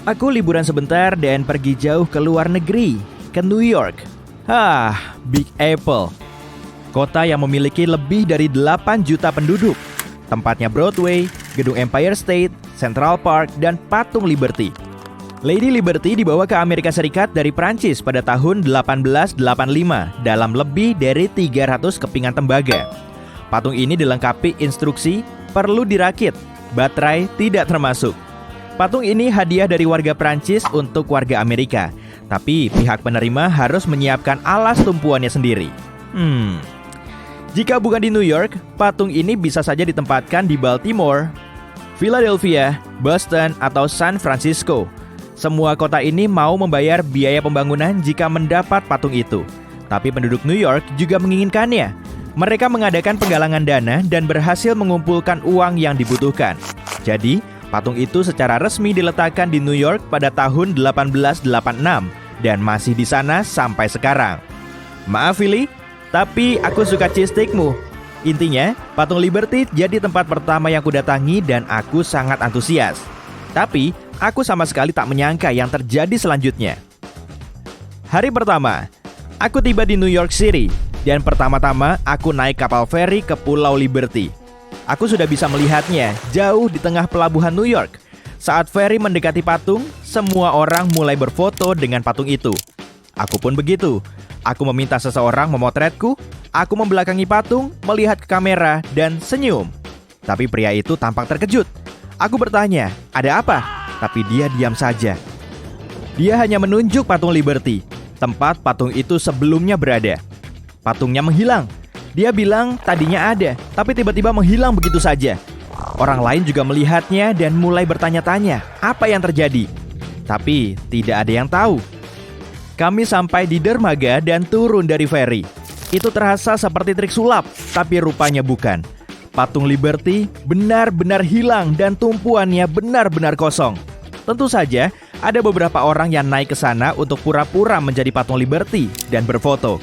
Aku liburan sebentar dan pergi jauh ke luar negeri, ke New York. Big Apple. Kota yang memiliki lebih dari 8 juta penduduk. Tempatnya Broadway, gedung Empire State, Central Park, dan patung Liberty. Lady Liberty dibawa ke Amerika Serikat dari Prancis pada tahun 1885 dalam lebih dari 300 kepingan tembaga. Patung ini dilengkapi instruksi perlu dirakit, baterai tidak termasuk. Patung ini hadiah dari warga Prancis untuk warga Amerika, tapi pihak penerima harus menyiapkan alas tumpuannya sendiri. Jika bukan di New York, patung ini bisa saja ditempatkan di Baltimore, Philadelphia, Boston, atau San Francisco. Semua kota ini mau membayar biaya pembangunan jika mendapat patung itu. Tapi penduduk New York juga menginginkannya. Mereka mengadakan penggalangan dana dan berhasil mengumpulkan uang yang dibutuhkan. Jadi, patung itu secara resmi diletakkan di New York pada tahun 1886 dan masih di sana sampai sekarang. Maaf Willy, tapi aku suka cheese stickmu. Intinya, patung Liberty jadi tempat pertama yang kudatangi dan aku sangat antusias. Tapi, aku sama sekali tak menyangka yang terjadi selanjutnya. Hari pertama, aku tiba di New York City dan pertama-tama aku naik kapal feri ke Pulau Liberty. Aku sudah bisa melihatnya jauh di tengah pelabuhan New York. Saat feri mendekati patung, semua orang mulai berfoto dengan patung itu. Aku pun begitu. Aku meminta seseorang memotretku, aku membelakangi patung, melihat ke kamera, dan senyum. Tapi pria itu tampak terkejut. Aku bertanya, ada apa? Tapi dia diam saja. Dia hanya menunjuk patung Liberty, tempat patung itu sebelumnya berada. Patungnya menghilang. Dia bilang tadinya ada, tapi tiba-tiba menghilang begitu saja. Orang lain juga melihatnya dan mulai bertanya-tanya, apa yang terjadi? Tapi tidak ada yang tahu. Kami sampai di dermaga dan turun dari feri. Itu terasa seperti trik sulap, tapi rupanya bukan. Patung Liberty benar-benar hilang dan tumpuannya benar-benar kosong. Tentu saja, ada beberapa orang yang naik ke sana untuk pura-pura menjadi patung Liberty dan berfoto.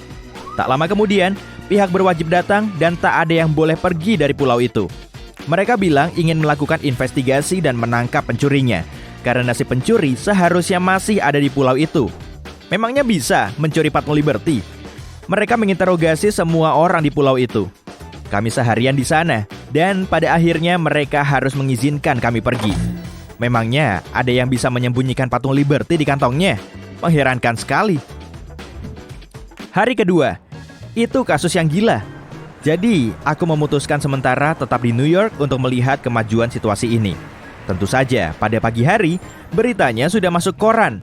Tak lama kemudian, pihak berwajib datang dan tak ada yang boleh pergi dari pulau itu. Mereka bilang ingin melakukan investigasi dan menangkap pencurinya, karena si pencuri seharusnya masih ada di pulau itu. Memangnya bisa mencuri patung Liberty? Mereka menginterogasi semua orang di pulau itu. Kami seharian di sana, dan pada akhirnya mereka harus mengizinkan kami pergi. Memangnya ada yang bisa menyembunyikan patung Liberty di kantongnya? Mengherankan sekali. Hari kedua, itu kasus yang gila. Jadi, aku memutuskan sementara tetap di New York untuk melihat kemajuan situasi ini. Tentu saja, pada pagi hari, beritanya sudah masuk koran,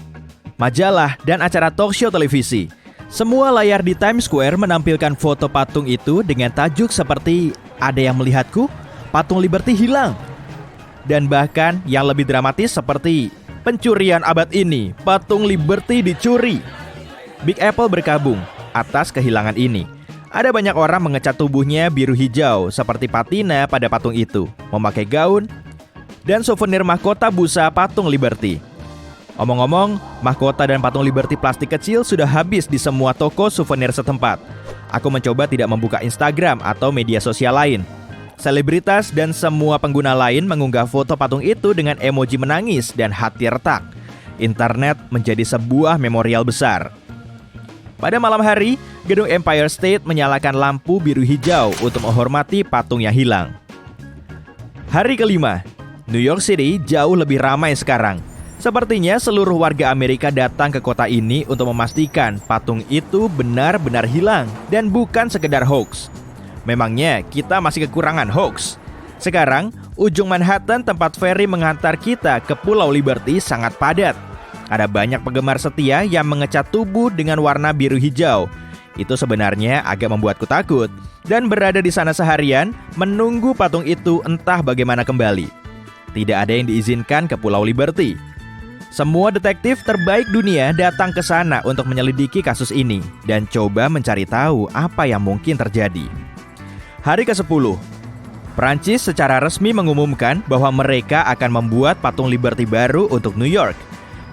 majalah, dan acara talk show televisi. Semua layar di Times Square menampilkan foto patung itu dengan tajuk seperti "Ada yang melihatku? Patung Liberty hilang." Dan bahkan yang lebih dramatis seperti "Pencurian abad ini, patung Liberty dicuri." Big Apple berkabung atas kehilangan ini. Ada banyak orang mengecat tubuhnya biru hijau seperti patina pada patung itu, memakai gaun, dan souvenir mahkota busa patung Liberty. Omong-omong, mahkota dan patung Liberty plastik kecil sudah habis di semua toko souvenir setempat. Aku mencoba tidak membuka Instagram atau media sosial lain. Selebritas dan semua pengguna lain mengunggah foto patung itu dengan emoji menangis dan hati retak. Internet menjadi sebuah memorial besar. Pada malam hari, gedung Empire State menyalakan lampu biru hijau untuk menghormati patung yang hilang. Hari kelima, New York City jauh lebih ramai sekarang. Sepertinya seluruh warga Amerika datang ke kota ini untuk memastikan patung itu benar-benar hilang dan bukan sekedar hoax. Memangnya kita masih kekurangan hoax? Sekarang, ujung Manhattan tempat feri mengantar kita ke Pulau Liberty sangat padat. Ada banyak penggemar setia yang mengecat tubuh dengan warna biru hijau. Itu sebenarnya agak membuatku takut. Dan berada di sana seharian, menunggu patung itu entah bagaimana kembali. Tidak ada yang diizinkan ke Pulau Liberty. Semua detektif terbaik dunia datang ke sana untuk menyelidiki kasus ini dan coba mencari tahu apa yang mungkin terjadi. Hari ke-10, Prancis secara resmi mengumumkan bahwa mereka akan membuat patung Liberty baru untuk New York.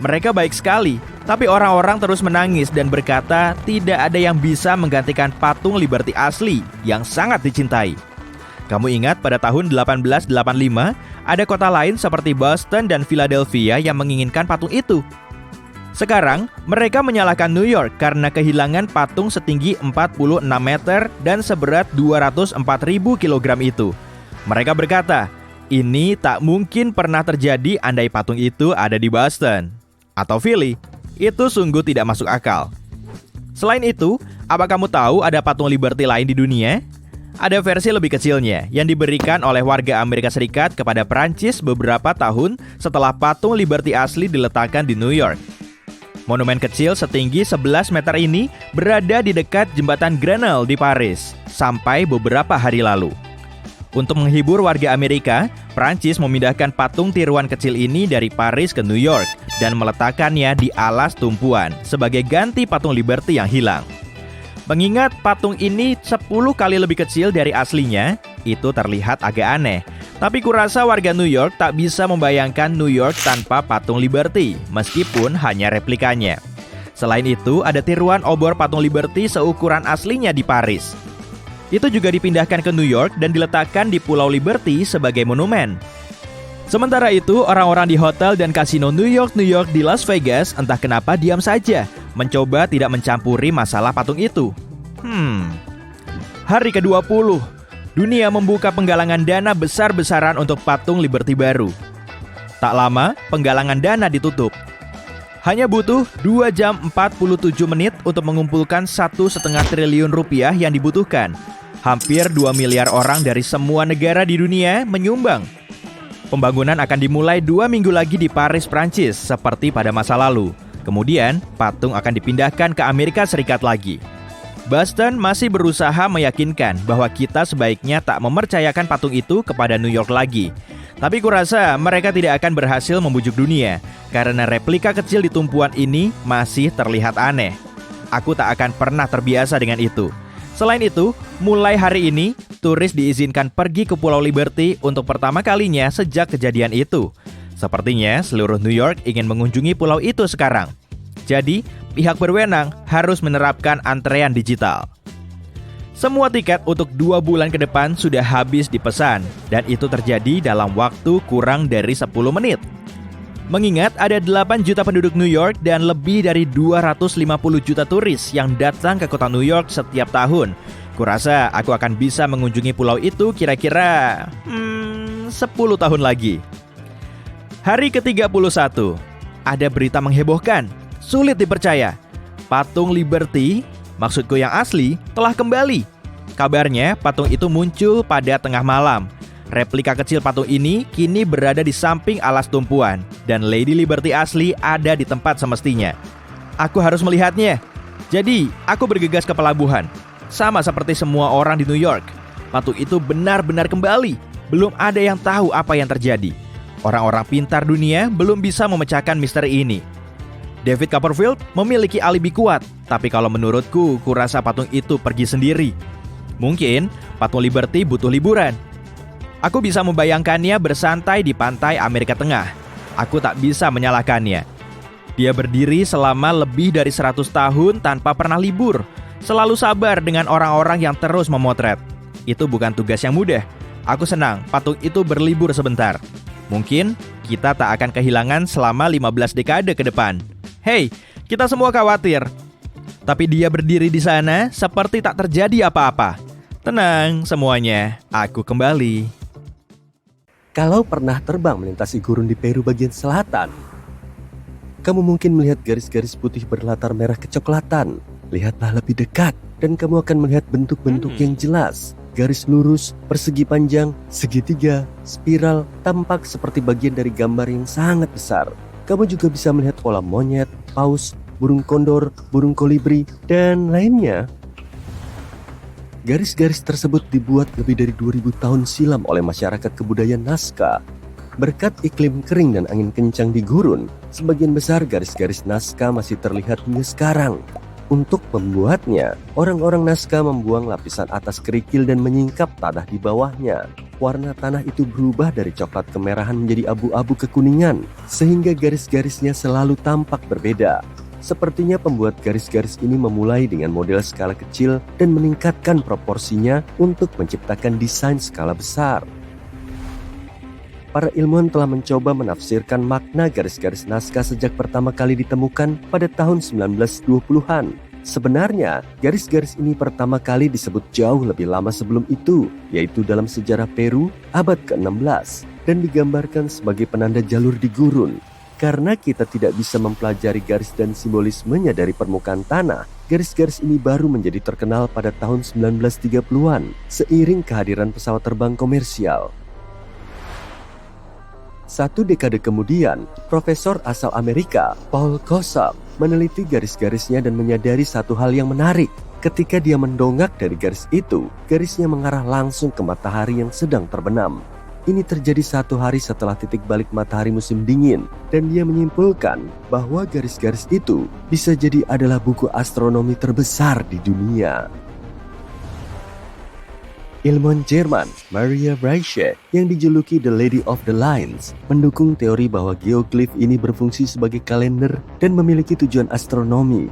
Mereka baik sekali, tapi orang-orang terus menangis dan berkata tidak ada yang bisa menggantikan patung Liberty asli yang sangat dicintai. Kamu ingat pada tahun 1885, ada kota lain seperti Boston dan Philadelphia yang menginginkan patung itu. Sekarang, mereka menyalahkan New York karena kehilangan patung setinggi 46 meter dan seberat 204.000 kg itu. Mereka berkata, ini tak mungkin pernah terjadi andai patung itu ada di Boston atau Philly. Itu sungguh tidak masuk akal. Selain itu, apa kamu tahu ada patung Liberty lain di dunia? Ada versi lebih kecilnya yang diberikan oleh warga Amerika Serikat kepada Prancis beberapa tahun setelah patung Liberty asli diletakkan di New York. Monumen kecil setinggi 11 meter ini berada di dekat jembatan Grenelle di Paris sampai beberapa hari lalu. Untuk menghibur warga Amerika, Prancis memindahkan patung tiruan kecil ini dari Paris ke New York dan meletakkannya di alas tumpuan sebagai ganti patung Liberty yang hilang. Mengingat patung ini 10 kali lebih kecil dari aslinya, itu terlihat agak aneh. Tapi kurasa warga New York tak bisa membayangkan New York tanpa patung Liberty, meskipun hanya replikanya. Selain itu, ada tiruan obor patung Liberty seukuran aslinya di Paris. Itu juga dipindahkan ke New York dan diletakkan di Pulau Liberty sebagai monumen. Sementara itu, orang-orang di hotel dan kasino New York di Las Vegas entah kenapa diam saja, mencoba tidak mencampuri masalah patung itu. Hari ke-20, dunia membuka penggalangan dana besar-besaran untuk patung Liberty baru. Tak lama, penggalangan dana ditutup. Hanya butuh 2 jam 47 menit untuk mengumpulkan 1,5 triliun rupiah yang dibutuhkan. Hampir 2 miliar orang dari semua negara di dunia menyumbang. Pembangunan akan dimulai 2 minggu lagi di Paris, Prancis, seperti pada masa lalu. Kemudian, patung akan dipindahkan ke Amerika Serikat lagi. Boston masih berusaha meyakinkan bahwa kita sebaiknya tak mempercayakan patung itu kepada New York lagi. Tapi kurasa mereka tidak akan berhasil membujuk dunia, karena replika kecil di tumpuan ini masih terlihat aneh. Aku tak akan pernah terbiasa dengan itu. Selain itu, mulai hari ini, turis diizinkan pergi ke Pulau Liberty untuk pertama kalinya sejak kejadian itu. Sepertinya seluruh New York ingin mengunjungi pulau itu sekarang. Jadi, pihak berwenang harus menerapkan antrean digital. Semua tiket untuk 2 bulan ke depan sudah habis dipesan, dan itu terjadi dalam waktu kurang dari 10 menit. Mengingat ada 8 juta penduduk New York dan lebih dari 250 juta turis yang datang ke kota New York setiap tahun, kurasa aku akan bisa mengunjungi pulau itu kira-kira 10 tahun lagi. Hari ke-31, ada berita menghebohkan, sulit dipercaya. Patung Liberty, maksudku yang asli, telah kembali. Kabarnya patung itu muncul pada tengah malam. Replika kecil patung ini kini berada di samping alas tumpuan, dan Lady Liberty asli ada di tempat semestinya. Aku harus melihatnya. Jadi, aku bergegas ke pelabuhan. Sama seperti semua orang di New York, patung itu benar-benar kembali. Belum ada yang tahu apa yang terjadi. Orang-orang pintar dunia belum bisa memecahkan misteri ini. David Copperfield memiliki alibi kuat, tapi kalau menurutku, kurasa patung itu pergi sendiri. Mungkin patung Liberty butuh liburan. Aku bisa membayangkannya bersantai di pantai Amerika Tengah. Aku tak bisa menyalahkannya. Dia berdiri selama lebih dari 100 tahun tanpa pernah libur. Selalu sabar dengan orang-orang yang terus memotret. Itu bukan tugas yang mudah. Aku senang patung itu berlibur sebentar. Mungkin kita tak akan kehilangan selama 15 dekade ke depan. Hei, kita semua khawatir. Tapi dia berdiri di sana seperti tak terjadi apa-apa. Tenang semuanya, aku kembali. Kalau pernah terbang melintasi gurun di Peru bagian selatan, kamu mungkin melihat garis-garis putih berlatar merah kecoklatan. Lihatlah lebih dekat dan kamu akan melihat bentuk-bentuk yang jelas. Garis lurus, persegi panjang, segitiga, spiral, tampak seperti bagian dari gambar yang sangat besar. Kamu juga bisa melihat pola monyet, paus, burung kondor, burung kolibri, dan lainnya. Garis-garis tersebut dibuat lebih dari 2000 tahun silam oleh masyarakat kebudayaan Nazca. Berkat iklim kering dan angin kencang di gurun, sebagian besar garis-garis Nazca masih terlihat hingga sekarang. Untuk membuatnya, orang-orang Nazca membuang lapisan atas kerikil dan menyingkap tanah di bawahnya. Warna tanah itu berubah dari coklat kemerahan menjadi abu-abu kekuningan, sehingga garis-garisnya selalu tampak berbeda. Sepertinya pembuat garis-garis ini memulai dengan model skala kecil dan meningkatkan proporsinya untuk menciptakan desain skala besar. Para ilmuwan telah mencoba menafsirkan makna garis-garis Nazca sejak pertama kali ditemukan pada tahun 1920-an. Sebenarnya, garis-garis ini pertama kali disebut jauh lebih lama sebelum itu, yaitu dalam sejarah Peru abad ke-16, dan digambarkan sebagai penanda jalur di gurun. Karena kita tidak bisa mempelajari garis dan simbolismenya dari permukaan tanah, garis-garis ini baru menjadi terkenal pada tahun 1930-an, seiring kehadiran pesawat terbang komersial. Satu dekade kemudian, profesor asal Amerika, Paul Kossoff, meneliti garis-garisnya dan menyadari satu hal yang menarik. Ketika dia mendongak dari garis itu, garisnya mengarah langsung ke matahari yang sedang terbenam. Ini terjadi 1 hari setelah titik balik matahari musim dingin, dan dia menyimpulkan bahwa garis-garis itu bisa jadi adalah buku astronomi terbesar di dunia. Ilmuwan Jerman Maria Riesch yang dijuluki The Lady of the Lines mendukung teori bahwa geoglif ini berfungsi sebagai kalender dan memiliki tujuan astronomi.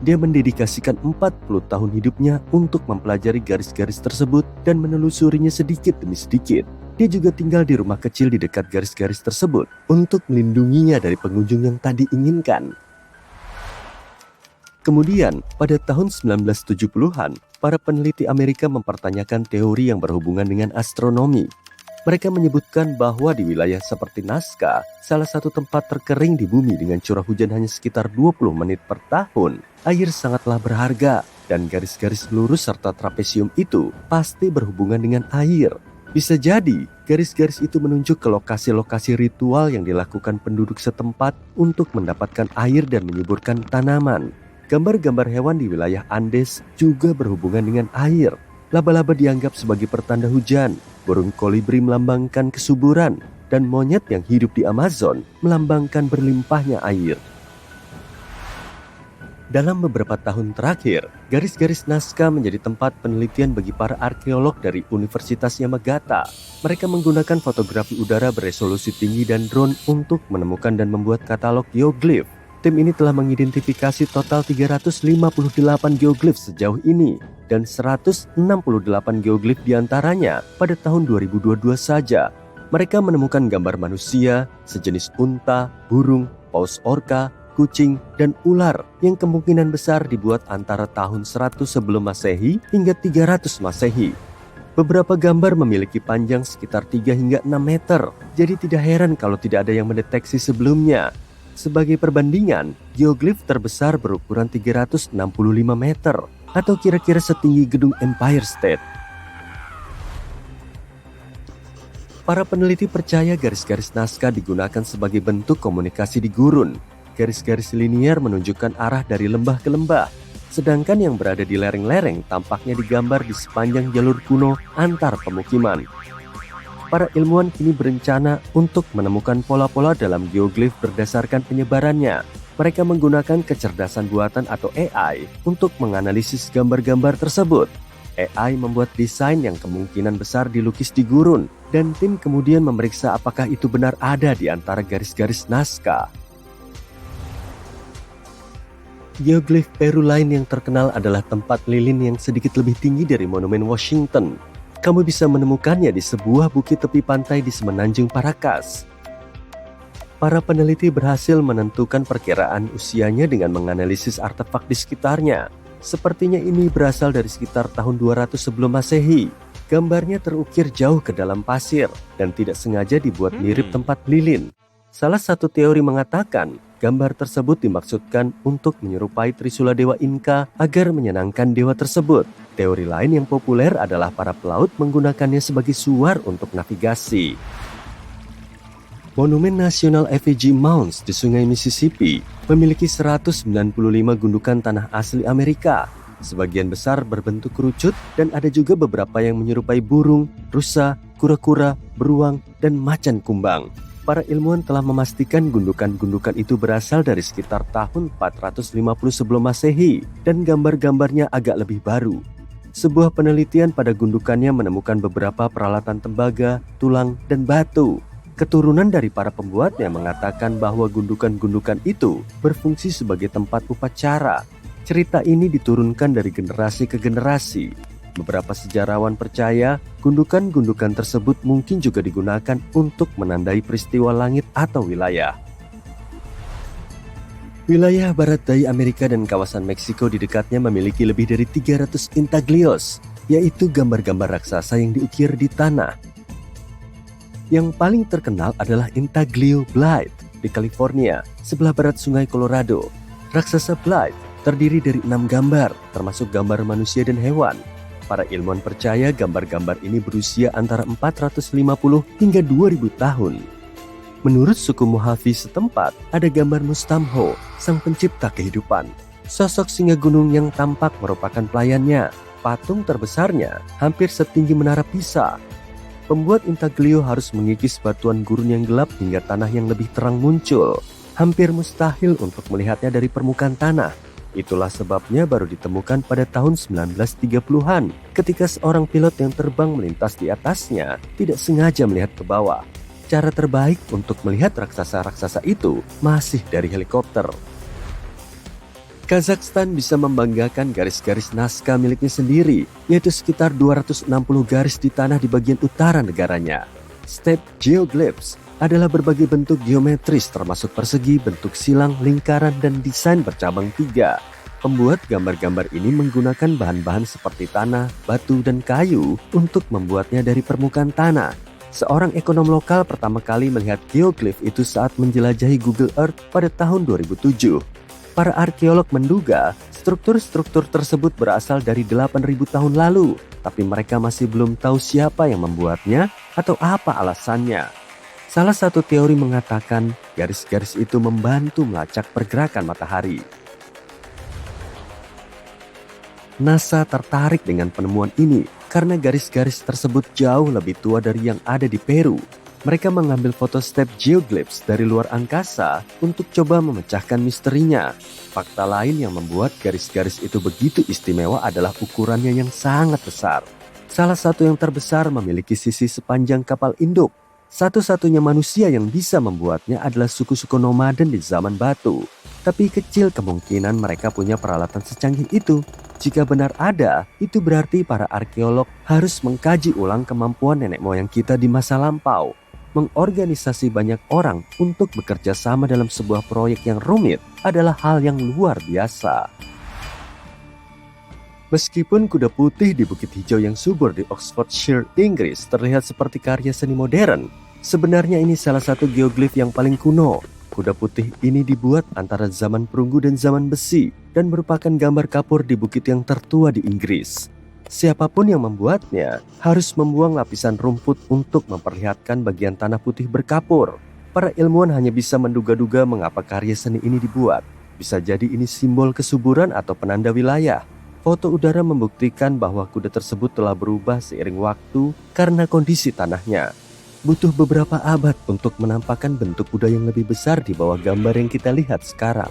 Dia mendedikasikan 40 tahun hidupnya untuk mempelajari garis-garis tersebut dan menelusurinya sedikit demi sedikit. Dia juga tinggal di rumah kecil di dekat garis-garis tersebut untuk melindunginya dari pengunjung yang tak diinginkan. Kemudian, pada tahun 1970-an, para peneliti Amerika mempertanyakan teori yang berhubungan dengan astronomi. Mereka menyebutkan bahwa di wilayah seperti Nazca, salah satu tempat terkering di bumi dengan curah hujan hanya sekitar 20 menit per tahun, air sangatlah berharga, dan garis-garis lurus serta trapesium itu pasti berhubungan dengan air. Bisa jadi, garis-garis itu menunjuk ke lokasi-lokasi ritual yang dilakukan penduduk setempat untuk mendapatkan air dan menyuburkan tanaman. Gambar-gambar hewan di wilayah Andes juga berhubungan dengan air. Laba-laba dianggap sebagai pertanda hujan, burung kolibri melambangkan kesuburan, dan monyet yang hidup di Amazon melambangkan berlimpahnya air. Dalam beberapa tahun terakhir, garis-garis Nazca menjadi tempat penelitian bagi para arkeolog dari Universitas Yamagata. Mereka menggunakan fotografi udara beresolusi tinggi dan drone untuk menemukan dan membuat katalog geoglif. Tim ini telah mengidentifikasi total 358 geoglif sejauh ini, dan 168 geoglif diantaranya pada tahun 2022 saja. Mereka menemukan gambar manusia, sejenis unta, burung, paus orca, kucing, dan ular yang kemungkinan besar dibuat antara tahun 100 sebelum Masehi hingga 300 Masehi. Beberapa gambar memiliki panjang sekitar 3 hingga 6 meter, jadi tidak heran kalau tidak ada yang mendeteksi sebelumnya. Sebagai perbandingan, geoglif terbesar berukuran 365 meter, atau kira-kira setinggi gedung Empire State. Para peneliti percaya garis-garis Nazca digunakan sebagai bentuk komunikasi di gurun. Garis-garis linier menunjukkan arah dari lembah ke lembah, sedangkan yang berada di lereng-lereng tampaknya digambar di sepanjang jalur kuno antar pemukiman. Para ilmuwan kini berencana untuk menemukan pola-pola dalam geoglif berdasarkan penyebarannya. Mereka menggunakan kecerdasan buatan atau AI untuk menganalisis gambar-gambar tersebut. AI membuat desain yang kemungkinan besar dilukis di gurun, dan tim kemudian memeriksa apakah itu benar ada di antara garis-garis Nazca. Geoglif Peru lain yang terkenal adalah tempat lilin yang sedikit lebih tinggi dari Monumen Washington. Kamu bisa menemukannya di sebuah bukit tepi pantai di Semenanjung Paracas. Para peneliti berhasil menentukan perkiraan usianya dengan menganalisis artefak di sekitarnya. Sepertinya ini berasal dari sekitar tahun 200 sebelum Masehi. Gambarnya terukir jauh ke dalam pasir dan tidak sengaja dibuat mirip tempat lilin. Salah satu teori mengatakan gambar tersebut dimaksudkan untuk menyerupai Trisula Dewa Inka agar menyenangkan dewa tersebut. Teori lain yang populer adalah para pelaut menggunakannya sebagai suar untuk navigasi. Monumen Nasional Effigy Mounds di Sungai Mississippi memiliki 195 gundukan tanah asli Amerika. Sebagian besar berbentuk kerucut dan ada juga beberapa yang menyerupai burung, rusa, kura-kura, beruang, dan macan kumbang. Para ilmuwan telah memastikan gundukan-gundukan itu berasal dari sekitar tahun 450 sebelum Masehi dan gambar-gambarnya agak lebih baru. Sebuah penelitian pada gundukannya menemukan beberapa peralatan tembaga, tulang, dan batu. Keturunan dari para pembuatnya mengatakan bahwa gundukan-gundukan itu berfungsi sebagai tempat upacara. Cerita ini diturunkan dari generasi ke generasi. Beberapa sejarawan percaya gundukan-gundukan tersebut mungkin juga digunakan untuk menandai peristiwa langit atau wilayah. Wilayah barat daya Amerika dan kawasan Meksiko di dekatnya memiliki lebih dari 300 intaglios, yaitu gambar-gambar raksasa yang diukir di tanah. Yang paling terkenal adalah Intaglio Blythe di California, sebelah barat Sungai Colorado. Raksasa Blythe terdiri dari 6 gambar, termasuk gambar manusia dan hewan. Para ilmuwan percaya gambar-gambar ini berusia antara 450 hingga 2000 tahun. Menurut suku Mojave setempat, ada gambar Mustamho, sang pencipta kehidupan. Sosok singa gunung yang tampak merupakan pelayannya. Patung terbesarnya hampir setinggi menara Pisa. Pembuat intaglio harus mengikis batuan gurun yang gelap hingga tanah yang lebih terang muncul. Hampir mustahil untuk melihatnya dari permukaan tanah. Itulah sebabnya baru ditemukan pada tahun 1930-an ketika seorang pilot yang terbang melintas di atasnya tidak sengaja melihat ke bawah. Cara terbaik untuk melihat raksasa-raksasa itu masih dari helikopter. Kazakhstan bisa membanggakan garis-garis Nazca miliknya sendiri, yaitu sekitar 260 garis di tanah di bagian utara negaranya. Steppe geoglyphs adalah berbagai bentuk geometris termasuk persegi, bentuk silang, lingkaran, dan desain bercabang 3. Pembuat gambar-gambar ini menggunakan bahan-bahan seperti tanah, batu, dan kayu untuk membuatnya dari permukaan tanah. Seorang ekonom lokal pertama kali melihat geoglyph itu saat menjelajahi Google Earth pada tahun 2007. Para arkeolog menduga struktur-struktur tersebut berasal dari 8.000 tahun lalu, tapi mereka masih belum tahu siapa yang membuatnya atau apa alasannya. Salah satu teori mengatakan garis-garis itu membantu melacak pergerakan matahari. NASA tertarik dengan penemuan ini karena garis-garis tersebut jauh lebih tua dari yang ada di Peru. Mereka mengambil foto steppe geoglyphs dari luar angkasa untuk coba memecahkan misterinya. Fakta lain yang membuat garis-garis itu begitu istimewa adalah ukurannya yang sangat besar. Salah satu yang terbesar memiliki sisi sepanjang kapal induk. Satu-satunya manusia yang bisa membuatnya adalah suku-suku nomaden di zaman batu. Tapi kecil kemungkinan mereka punya peralatan secanggih itu. Jika benar ada, itu berarti para arkeolog harus mengkaji ulang kemampuan nenek moyang kita di masa lampau. Mengorganisasi banyak orang untuk bekerja sama dalam sebuah proyek yang rumit adalah hal yang luar biasa. Meskipun kuda putih di Bukit Hijau yang subur di Oxfordshire, Inggris terlihat seperti karya seni modern, sebenarnya ini salah satu geoglyph yang paling kuno. Kuda putih ini dibuat antara zaman perunggu dan zaman besi dan merupakan gambar kapur di bukit yang tertua di Inggris. Siapapun yang membuatnya harus membuang lapisan rumput untuk memperlihatkan bagian tanah putih berkapur. Para ilmuwan hanya bisa menduga-duga mengapa karya seni ini dibuat. Bisa jadi ini simbol kesuburan atau penanda wilayah. Foto udara membuktikan bahwa kuda tersebut telah berubah seiring waktu karena kondisi tanahnya. Butuh beberapa abad untuk menampakkan bentuk kuda yang lebih besar di bawah gambar yang kita lihat sekarang.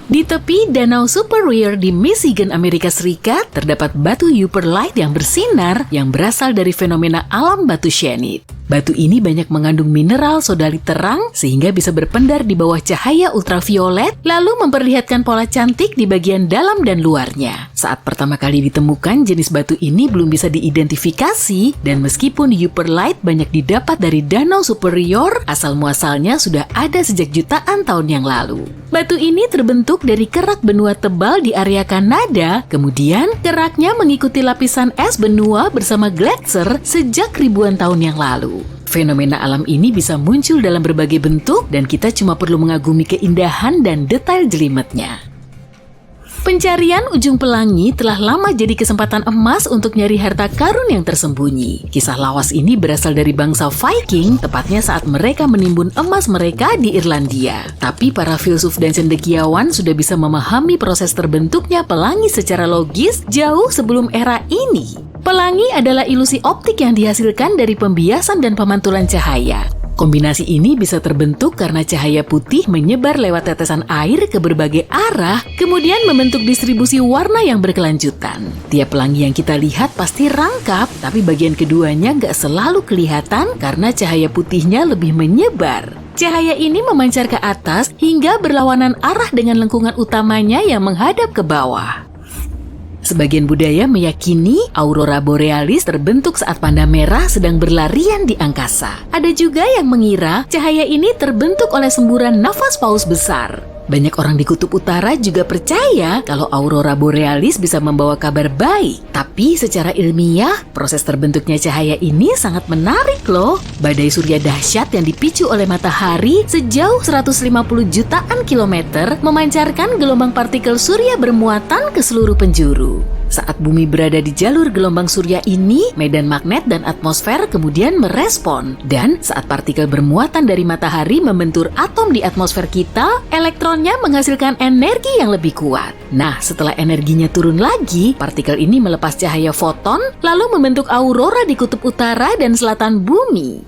Di tepi Danau Superior di Michigan, Amerika Serikat, terdapat batu Upperlight yang bersinar yang berasal dari fenomena alam batu syenit. Batu ini banyak mengandung mineral sodalit terang sehingga bisa berpendar di bawah cahaya ultraviolet lalu memperlihatkan pola cantik di bagian dalam dan luarnya. Saat pertama kali ditemukan, jenis batu ini belum bisa diidentifikasi dan meskipun Upperlight banyak didapat dari Danau Superior, asal-muasalnya sudah ada sejak jutaan tahun yang lalu. Batu ini terbentuk dari kerak benua tebal di area Kanada, kemudian keraknya mengikuti lapisan es benua bersama gletser sejak ribuan tahun yang lalu. Fenomena alam ini bisa muncul dalam berbagai bentuk dan kita cuma perlu mengagumi keindahan dan detail jelimetnya. Pencarian ujung pelangi telah lama jadi kesempatan emas untuk nyari harta karun yang tersembunyi. Kisah lawas ini berasal dari bangsa Viking, tepatnya saat mereka menimbun emas mereka di Irlandia. Tapi para filsuf dan cendekiawan sudah bisa memahami proses terbentuknya pelangi secara logis jauh sebelum era ini. Pelangi adalah ilusi optik yang dihasilkan dari pembiasan dan pemantulan cahaya. Kombinasi ini bisa terbentuk karena cahaya putih menyebar lewat tetesan air ke berbagai arah, kemudian membentuk distribusi warna yang berkelanjutan. Tiap pelangi yang kita lihat pasti rangkap, tapi bagian keduanya nggak selalu kelihatan karena cahaya putihnya lebih menyebar. Cahaya ini memancar ke atas hingga berlawanan arah dengan lengkungan utamanya yang menghadap ke bawah. Sebagian budaya meyakini aurora borealis terbentuk saat panda merah sedang berlarian di angkasa. Ada juga yang mengira cahaya ini terbentuk oleh semburan nafas paus besar. Banyak orang di kutub utara juga percaya kalau aurora borealis bisa membawa kabar baik. Tapi secara ilmiah, proses terbentuknya cahaya ini sangat menarik loh. Badai surya dahsyat yang dipicu oleh matahari sejauh 150 jutaan kilometer memancarkan gelombang partikel surya bermuatan ke seluruh penjuru. Saat bumi berada di jalur gelombang surya ini, medan magnet dan atmosfer kemudian merespon. Dan saat partikel bermuatan dari matahari membentur atom di atmosfer kita, elektronnya menghasilkan energi yang lebih kuat. Nah, setelah energinya turun lagi, partikel ini melepas cahaya foton, lalu membentuk aurora di kutub utara dan selatan bumi.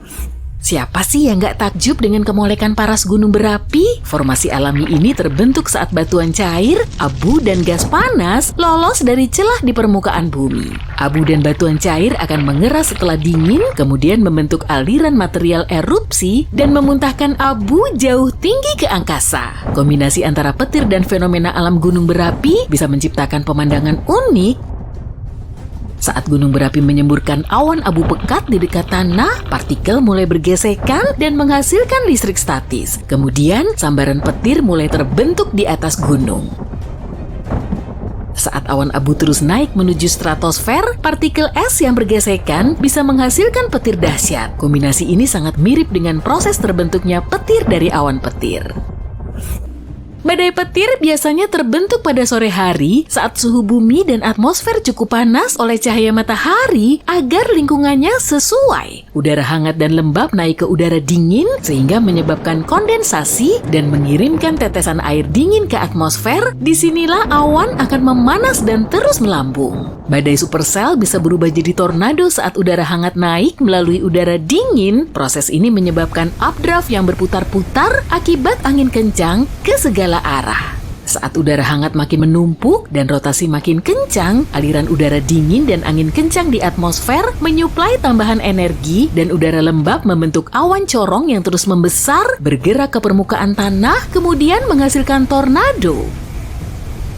Siapa sih yang nggak takjub dengan kemolekan paras gunung berapi? Formasi alami ini terbentuk saat batuan cair, abu, dan gas panas lolos dari celah di permukaan bumi. Abu dan batuan cair akan mengeras setelah dingin, kemudian membentuk aliran material erupsi dan memuntahkan abu jauh tinggi ke angkasa. Kombinasi antara petir dan fenomena alam gunung berapi bisa menciptakan pemandangan unik. Saat gunung berapi menyemburkan awan abu pekat di dekat tanah, partikel mulai bergesekan dan menghasilkan listrik statis. Kemudian, sambaran petir mulai terbentuk di atas gunung. Saat awan abu terus naik menuju stratosfer, partikel es yang bergesekan bisa menghasilkan petir dahsyat. Kombinasi ini sangat mirip dengan proses terbentuknya petir dari awan petir. Badai petir biasanya terbentuk pada sore hari saat suhu bumi dan atmosfer cukup panas oleh cahaya matahari agar lingkungannya sesuai. Udara hangat dan lembab naik ke udara dingin sehingga menyebabkan kondensasi dan mengirimkan tetesan air dingin ke atmosfer. Disinilah awan akan memanas dan terus melambung. Badai supercell bisa berubah jadi tornado saat udara hangat naik melalui udara dingin. Proses ini menyebabkan updraft yang berputar-putar akibat angin kencang ke segala arah. Saat udara hangat makin menumpuk dan rotasi makin kencang, aliran udara dingin dan angin kencang di atmosfer menyuplai tambahan energi dan udara lembab membentuk awan corong yang terus membesar, bergerak ke permukaan tanah, kemudian menghasilkan tornado.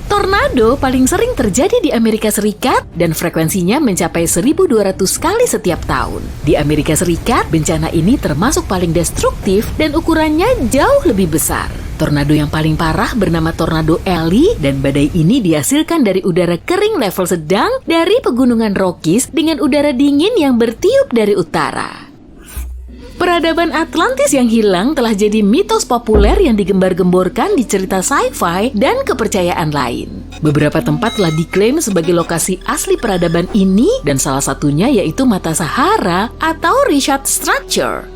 Tornado paling sering terjadi di Amerika Serikat dan frekuensinya mencapai 1.200 kali setiap tahun. Di Amerika Serikat, bencana ini termasuk paling destruktif dan ukurannya jauh lebih besar. Tornado yang paling parah bernama Tornado Ellie dan badai ini dihasilkan dari udara kering level sedang dari pegunungan Rockies dengan udara dingin yang bertiup dari utara. Peradaban Atlantis yang hilang telah jadi mitos populer yang digembar-gemborkan di cerita sci-fi dan kepercayaan lain. Beberapa tempat telah diklaim sebagai lokasi asli peradaban ini dan salah satunya yaitu Mata Sahara atau Richard Structure.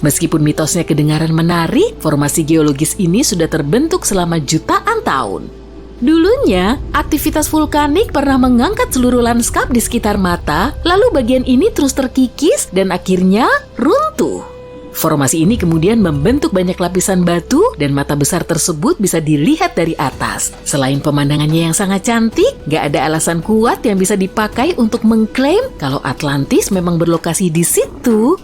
Meskipun mitosnya kedengaran menarik, formasi geologis ini sudah terbentuk selama jutaan tahun. Dulunya, aktivitas vulkanik pernah mengangkat seluruh lanskap di sekitar Mata, lalu bagian ini terus terkikis dan akhirnya runtuh. Formasi ini kemudian membentuk banyak lapisan batu dan Mata besar tersebut bisa dilihat dari atas. Selain pemandangannya yang sangat cantik, gak ada alasan kuat yang bisa dipakai untuk mengklaim kalau Atlantis memang berlokasi di situ.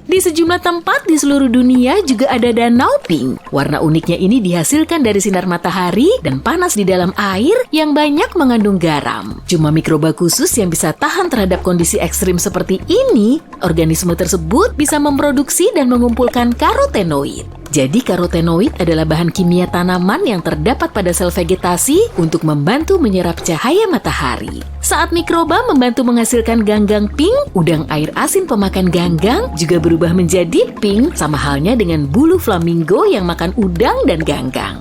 Di sejumlah tempat di seluruh dunia juga ada danau pink. Warna uniknya ini dihasilkan dari sinar matahari dan panas di dalam air yang banyak mengandung garam. Cuma mikroba khusus yang bisa tahan terhadap kondisi ekstrim seperti ini, organisme tersebut bisa memproduksi dan mengumpulkan karotenoid. Jadi karotenoid adalah bahan kimia tanaman yang terdapat pada sel vegetasi untuk membantu menyerap cahaya matahari. Saat mikroba membantu menghasilkan ganggang pink, udang air asin pemakan ganggang juga berubah menjadi pink, sama halnya dengan bulu flamingo yang makan udang dan ganggang.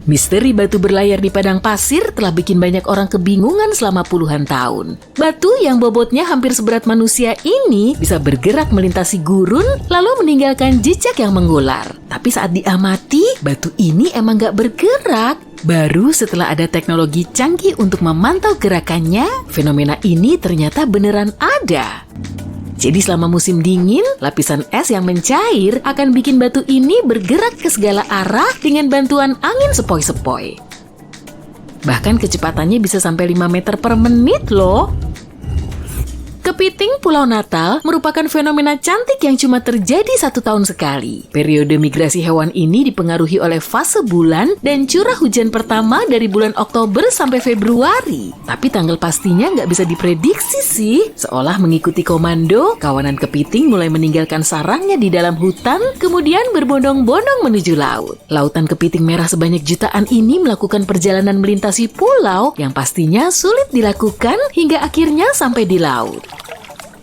Misteri batu berlayar di padang pasir telah bikin banyak orang kebingungan selama puluhan tahun. Batu yang bobotnya hampir seberat manusia ini bisa bergerak melintasi gurun lalu meninggalkan jejak yang mengular. Tapi saat diamati, batu ini emang gak bergerak. Baru setelah ada teknologi canggih untuk memantau gerakannya, fenomena ini ternyata beneran ada. Jadi selama musim dingin, lapisan es yang mencair akan bikin batu ini bergerak ke segala arah dengan bantuan angin sepoi-sepoi. Bahkan kecepatannya bisa sampai 5 meter per menit loh. Kepiting Pulau Natal merupakan fenomena cantik yang cuma terjadi 1 tahun sekali. Periode migrasi hewan ini dipengaruhi oleh fase bulan dan curah hujan pertama dari bulan Oktober sampai Februari. Tapi tanggal pastinya nggak bisa diprediksi sih. Seolah mengikuti komando, kawanan kepiting mulai meninggalkan sarangnya di dalam hutan, kemudian berbondong-bondong menuju laut. Lautan kepiting merah sebanyak jutaan ini melakukan perjalanan melintasi pulau yang pastinya sulit dilakukan hingga akhirnya sampai di laut.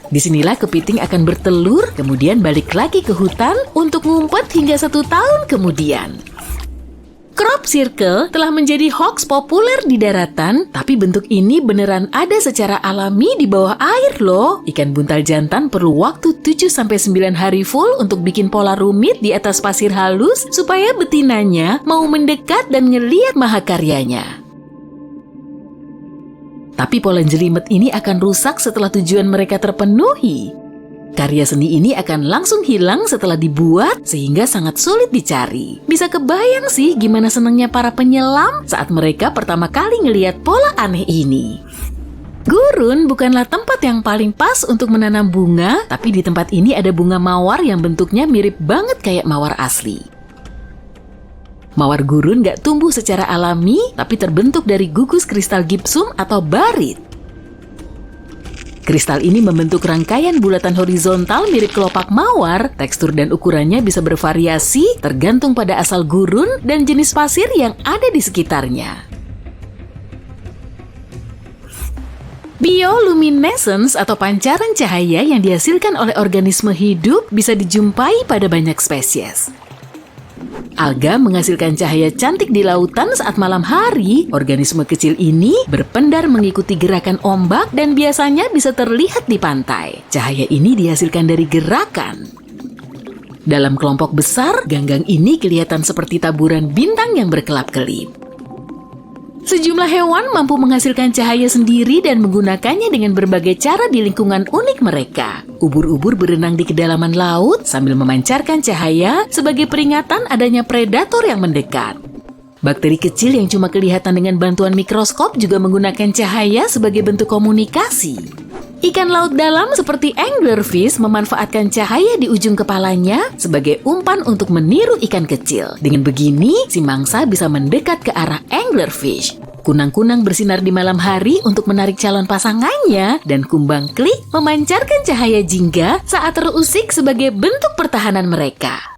Disinilah kepiting akan bertelur, kemudian balik lagi ke hutan untuk ngumpet hingga 1 tahun kemudian. Crop circle telah menjadi hoax populer di daratan, tapi bentuk ini beneran ada secara alami di bawah air loh. Ikan buntal jantan perlu waktu 7-9 hari full untuk bikin pola rumit di atas pasir halus supaya betinanya mau mendekat dan ngeliat mahakaryanya. Tapi pola jelimet ini akan rusak setelah tujuan mereka terpenuhi. Karya seni ini akan langsung hilang setelah dibuat sehingga sangat sulit dicari. Bisa kebayang sih gimana senangnya para penyelam saat mereka pertama kali ngelihat pola aneh ini. Gurun bukanlah tempat yang paling pas untuk menanam bunga, tapi di tempat ini ada bunga mawar yang bentuknya mirip banget kayak mawar asli. Mawar gurun gak tumbuh secara alami, tapi terbentuk dari gugus kristal gipsum atau barit. Kristal ini membentuk rangkaian bulatan horizontal mirip kelopak mawar. Tekstur dan ukurannya bisa bervariasi tergantung pada asal gurun dan jenis pasir yang ada di sekitarnya. Bioluminescence atau pancaran cahaya yang dihasilkan oleh organisme hidup bisa dijumpai pada banyak spesies. Alga menghasilkan cahaya cantik di lautan saat malam hari. Organisme kecil ini berpendar mengikuti gerakan ombak dan biasanya bisa terlihat di pantai. Cahaya ini dihasilkan dari gerakan. Dalam kelompok besar, ganggang ini kelihatan seperti taburan bintang yang berkelap-kelip. Sejumlah hewan mampu menghasilkan cahaya sendiri dan menggunakannya dengan berbagai cara di lingkungan unik mereka. Ubur-ubur berenang di kedalaman laut sambil memancarkan cahaya sebagai peringatan adanya predator yang mendekat. Bakteri kecil yang cuma kelihatan dengan bantuan mikroskop juga menggunakan cahaya sebagai bentuk komunikasi. Ikan laut dalam seperti anglerfish memanfaatkan cahaya di ujung kepalanya sebagai umpan untuk meniru ikan kecil. Dengan begini, si mangsa bisa mendekat ke arah anglerfish. Kunang-kunang bersinar di malam hari untuk menarik calon pasangannya, dan kumbang klik memancarkan cahaya jingga saat terusik sebagai bentuk pertahanan mereka.